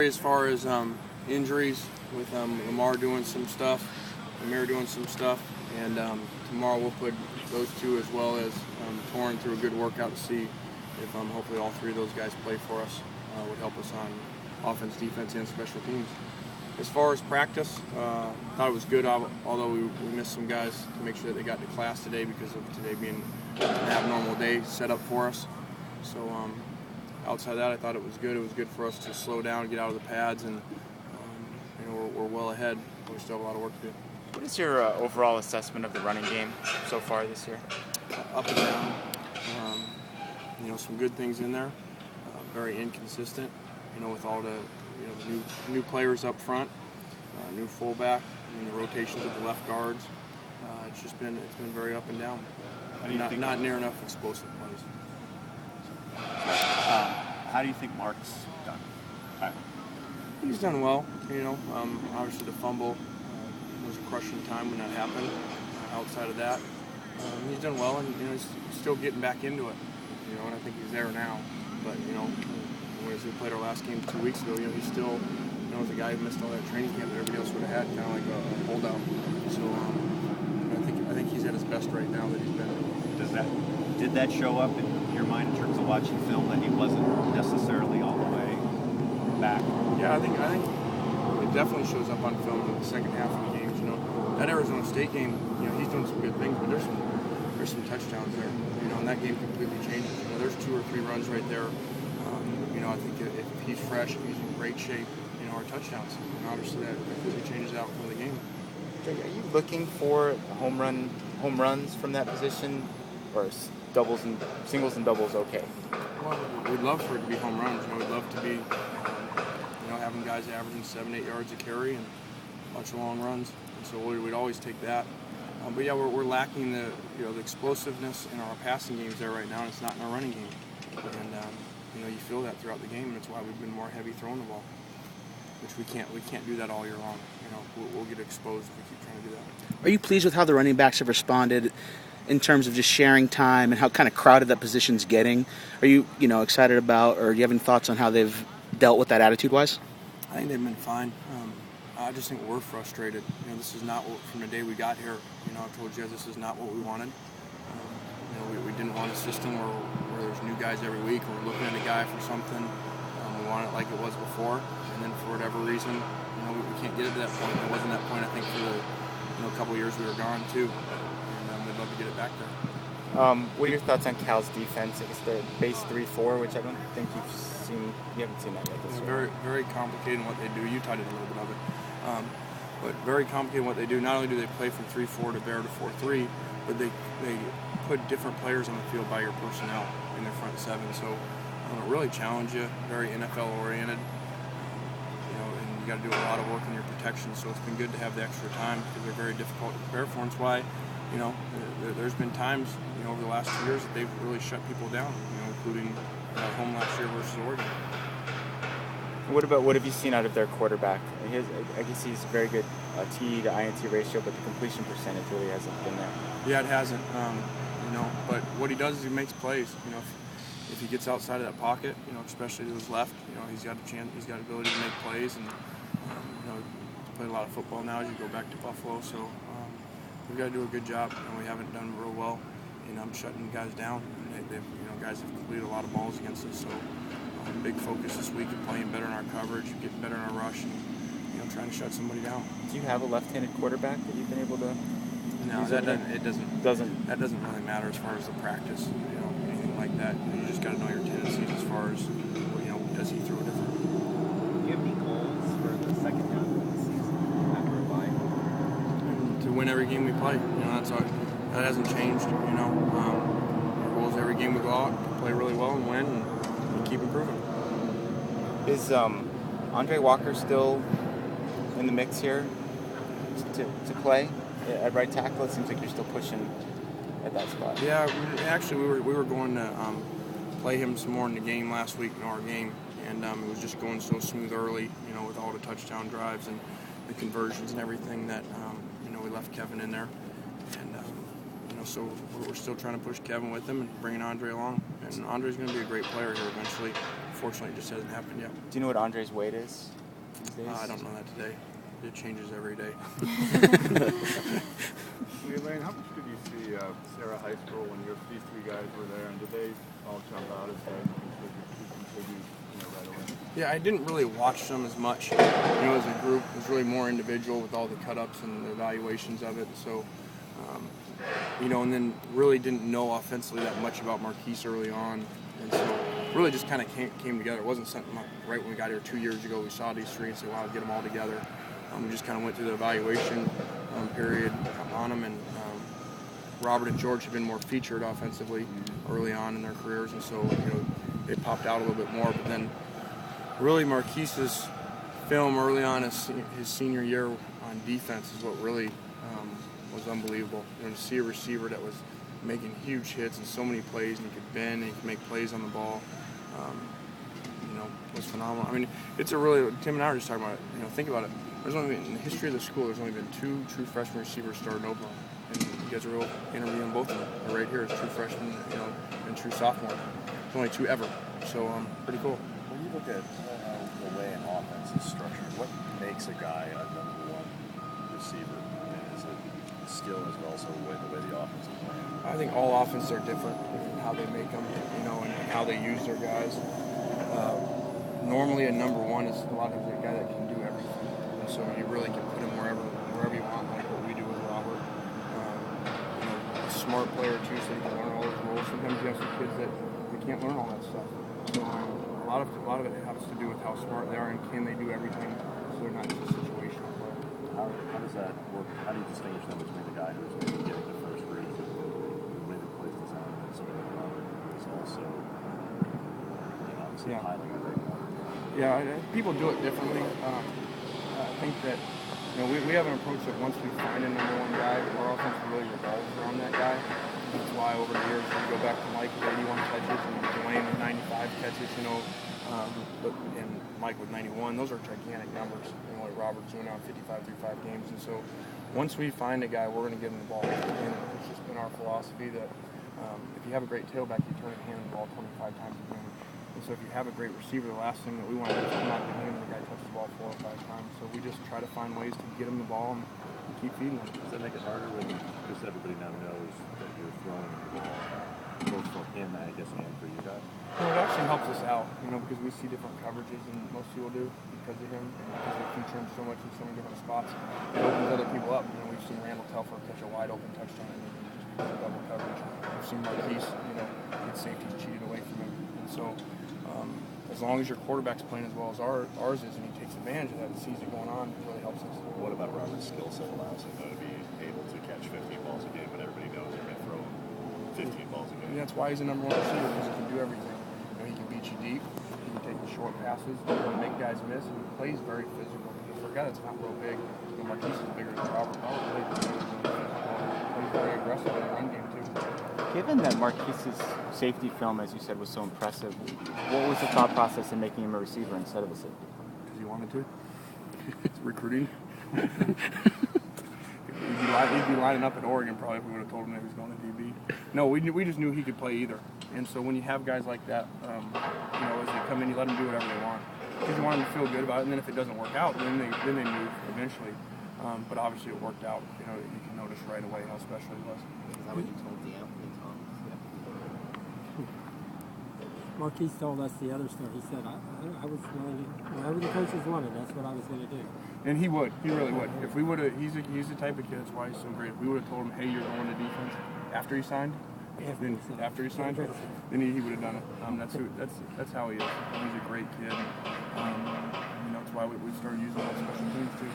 As far as injuries, with Lamar doing some stuff, Amir doing some stuff, and tomorrow we'll put those two as well as Torrin through a good workout to see if hopefully all three of those guys play for us. Would help us on offense, defense, and special teams. As far as practice, thought it was good, although we missed some guys to make sure that they got to class today because of today being an abnormal day set up for us. So outside of that, I thought it was good. It was good for us to slow down, get out of the pads, and we're well ahead. We still have a lot of work to do. What is your overall assessment of the running game so far this year? Up and down. Some good things in there. Very inconsistent. With all the new players up front, new fullback, the rotations of the left guards. It's been very up and down. Not near enough explosive plays. How do you think Mark's done? He's done well. Obviously the fumble was a crushing time when that happened. Outside of that, he's done well, and he's still getting back into it. And I think he's there now. But as we played our last game 2 weeks ago, he's still was a guy who missed all that training camp that everybody else would have had, kind of like a holdout. So I think he's at his best right now that he's been. Did that show up in your mind in terms of watching film that he wasn't necessarily all the way back? Yeah, I think it definitely shows up on film in the second half of the games. That Arizona State game, he's doing some good things, but there's some touchdowns there. And that game completely changes. There's 2 or 3 runs right there. I think if he's fresh, if he's in great shape, our touchdowns. And obviously that completely changes the outcome of the game. Are you looking for home runs from that position, or singles and doubles okay? Well, we'd love for it to be home runs. We'd love to be, having guys averaging 7-8 yards a carry and a bunch of long runs. And so we'd always take that. But yeah, we're lacking the explosiveness in our passing games there right now, and it's not in our running game. And you feel that throughout the game, and that's why we've been more heavy throwing the ball, which we can't do that all year long. We'll get exposed if we keep trying to do that. Are you pleased with how the running backs have responded in terms of just sharing time and how kind of crowded that position's getting? Are you excited about, or do you have any thoughts on how they've dealt with that attitude-wise? I think they've been fine. I just think we're frustrated. This is not what, from the day we got here. I told you guys this is not what we wanted. We didn't want a system where there's new guys every week. We're looking at a guy for something. We want it like it was before, and then for whatever reason, we can't get it to that point. It wasn't that point, I think, for the a couple of years we were gone too, and we'd love to get it back there. What are your thoughts on Cal's defense? I guess the base 3-4, which I don't think you haven't seen that yet this year. Very, very complicated in what they do. Utah did a little bit of it, but very complicated in what they do. Not only do they play from 3-4 to bear to 4-3, but they put different players on the field by your personnel in their front seven. So really challenge you. Very NFL oriented. And you got to do a lot of work in your protection. So it's been good to have the extra time because they're very difficult to prepare for. And it's why, there's been times, over the last 2 years that they've really shut people down. Including home last year versus Oregon. What have you seen out of their quarterback? I guess he's a very good T to INT ratio, but the completion percentage really hasn't been there. Yeah, it hasn't. But what he does is he makes plays. If he gets outside of that pocket, especially to his left, he's got a chance. He's got the ability to make plays, and he's played a lot of football now as you go back to Buffalo. So we've got to do a good job, and we haven't done real well. Shutting guys down. Guys have completed a lot of balls against us. So big focus this week of playing better in our coverage, getting better in our rush, and trying to shut somebody down. Do you have a left-handed quarterback that you've been able to? No, that doesn't. That doesn't really matter as far as the practice. Anything like that. You just got to know your tendencies as far as does he throw different. Do you have any goals for the second half of the season after a bye? To win every game we play. That's all. That hasn't changed. Our goal is every game we go out, play really well and win, and keep improving. Is Andre Walker still in the mix here to play at right tackle? It seems like you're still pushing at that spot. Yeah, actually we were going to play him some more in the game last week in our game, and it was just going so smooth early, with all the touchdown drives and the conversions and everything that we left Kevin in there, and so we're still trying to push Kevin with him and bringing Andre along. And Andre's going to be a great player here eventually unfortunately, it just hasn't happened yet. Do you know what Andre's weight is these days? I don't know that today. It changes every day. Elaine, how much did you see Sarah High School when these three guys were there, and did they all jump out as guys who contribute right away? Yeah, I didn't really watch them as much, as a group. It was really more individual with all the cut-ups and the evaluations of it. So, and then really didn't know offensively that much about Marquise early on. And so really just kind of came together. It wasn't something like right when we got here 2 years ago, we saw these three and said, wow, get them all together. We just kind of went through the evaluation period on them, and Robert and George have been more featured offensively early on in their careers, and so they popped out a little bit more. But then really Marquise's film early on his senior year on defense is what really was unbelievable. To see a receiver that was making huge hits and so many plays, and he could bend and he could make plays on the ball, was phenomenal. I mean, it's a really, Tim and I were just talking about it, think about it. There's only been, in the history of the school, there's only been 2 true freshman receivers starting Oklahoma. And you guys are interviewing both of them. They're right here as true freshmen, and true sophomore. There's only 2 ever. So, pretty cool. When you look at the way an offense is structured, what makes a guy a number 1 receiver? And is it skill as well, so the way the offense is playing? I think all offenses are different in how they make them, and how they use their guys. Normally, a number 1 is a lot of times a guy that can do everything. And so you really can put him wherever you want, like what we do with Robert. A smart player, too, so you can learn all those roles. Sometimes you have some kids that they can't learn all that stuff. So a lot of it has to do with how smart they are and can they do everything so they're not just a situational player. How does that work? How do you distinguish them between the guy who's maybe getting the first read, the way the plays design, and sort of Robert, who is also obviously highly great? Yeah, people do it differently. I think that we have an approach that once we find a number 1 guy, our offense really revolves around that guy. That's why over the years we go back to Mike with 81 catches and Dwayne with 95 catches, and Mike with 91. Those are gigantic numbers. Like Robert's doing now 55 through 5 games, and so once we find a guy, we're going to give him the ball. And it's just been our philosophy that if you have a great tailback, you turn and hand the ball 25 times a game. And so if you have a great receiver, the last thing that we want to do is come out to him and the guy touches the ball 4 or 5 times. So we just try to find ways to get him the ball and keep feeding him. Does that make it harder because everybody now knows that you're throwing the ball, both for him, I guess, and for you guys? Well, it actually helps us out, because we see different coverages than most people do because of him, and because we feature him so much in so many different spots. It opens other people up. We've seen Randall Telfer catch a wide open touchdown just because of double coverage. We've seen Marquise, get safeties cheated away from him. And so as long as your quarterback's playing as well as ours is, and he takes advantage of that and sees it going on, it really helps us. What about Robert's skill set allows him to be able to catch 15 balls a game when everybody knows they're going to throw 15 balls a game? And that's why he's a number 1 receiver, because he can do everything. He can beat you deep, he can take the short passes, he can make guys miss, and he plays very physical. For a guy that's not real big, Marquise is bigger than Robert. Robert plays very aggressive in the run game too. Given that Marquise's safety film, as you said, was so impressive, what was the thought process in making him a receiver instead of a safety? Because he wanted to. It's recruiting. He'd be lining up at Oregon probably if we would have told him that he was going to DB. No, we just knew he could play either. And so when you have guys like that, as they come in, you let them do whatever they want. Because you want them to feel good about it, and then if it doesn't work out, then they move eventually. But obviously it worked out. You can notice right away how special he was. Is that what you told D'Anthony Thomas? Marquise told us the other story. He said, I was going to, whatever the coaches wanted, that's what I was going to do. And he really would. If we would have, he's the type of kid, that's why he's so great. If we would have told him, hey, you're going to defense after he signed, then he would have done it. That's how he is. He's a great kid. That's why we started using all special teams too.